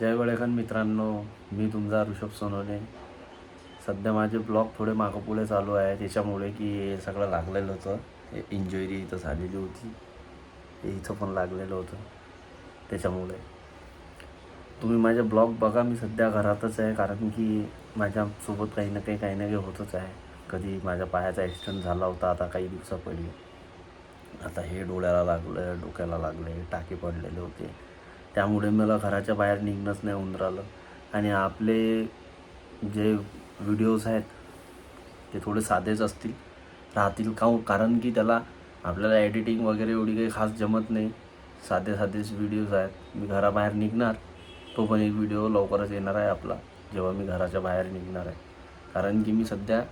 जय वडेकन मित्रांनो, मी तुमचा ऋषभ सोनवणे. सध्या माझे ब्लॉग थोडे मागपुढे चालू आहे त्याच्यामुळे की हे सगळं लागलेलं होतं. इंजुरी इथं झालेली होती, हे इथं पण लागलेलं होतं. त्याच्यामुळे तुम्ही माझे ब्लॉग बघा. मी सध्या घरातच आहे कारण की माझ्यासोबत काही ना काही होतच आहे. कधी माझ्या पायाचा ॲक्सिडेंट झाला होता आता काही दिवसापूर्वी. आता हे डोळ्याला लागलं, डोक्याला लागले, टाके पडलेले होते. त्यामुळे मला घराच्या बाहेर निघणंच नाही होऊन राहिलं. आणि आपले जे व्हिडिओज आहेत ते थोडे साधेच राहतील कारण की त्याला आपल्याला एडिटिंग वगैरे एवढी काही खास जमत नाही. साधेच व्हिडिओज आहेत. मी घराबाहेर निघणार, तो पण एक व्हिडिओ लवकरच येणार आहे आपला, जेव्हा मी घराच्या बाहेर निघणार आहे. कारण की मी सध्या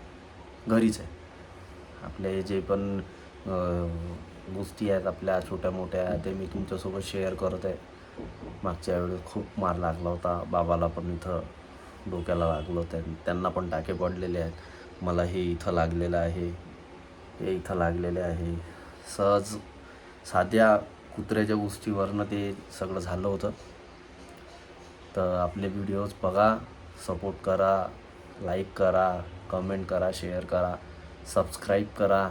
घरीच आहे. आपले जे पण गोष्टी आहेत आपल्या छोट्या मोठ्या ते मी तुमच्यासोबत शेअर करत आहे. मागच्या वेळेस खूप मार लागला होता. बाबाला पण इथं डोक्याला लागलं होतं, त्यांना पण टाके पडलेले आहेत. मला हे इथं लागलेलं आहे, हे इथं लागलेले आहे. सहज साध्या कुत्र्याच्या गोष्टीवरनं ते सगळं झालं होतं. तर आपले व्हिडिओज बघा, सपोर्ट करा, लाईक करा, कमेंट करा, शेअर करा, सबस्क्राईब करा.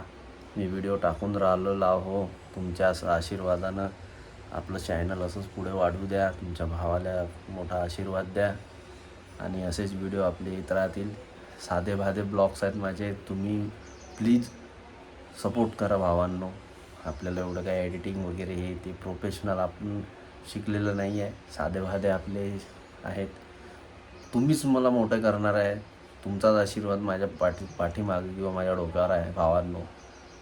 मी व्हिडिओ टाकून राहिलेला हो. तुमच्या आशीर्वादानं आपलं चॅनल असंच पुढे वाढवू द्या. तुमच्या भावाला मोठा आशीर्वाद द्या आणि असेच व्हिडिओ आपले येत राहतील. साधे ब्लॉग्स आहेत माझे. तुम्ही प्लीज सपोर्ट करा भावांनो. आपल्याला एवढं काय एडिटिंग वगैरे हे ते प्रोफेशनल आपण शिकलेलं नाही आहे. साधे आपले आहेत. तुम्हीच मला मोठं करणार आहे. तुमचाच आशीर्वाद माझ्या पाठीमागे किंवा माझ्या डोक्यावर आहे भावांनो.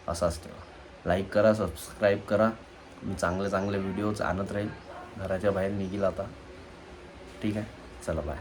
असाच ठेवा. लाईक करा, सबस्क्राईब करा. मी चांगले व्हिडिओज आणत राहील. घराच्या बाहेर निघील आता. ठीक आहे, चला बाय.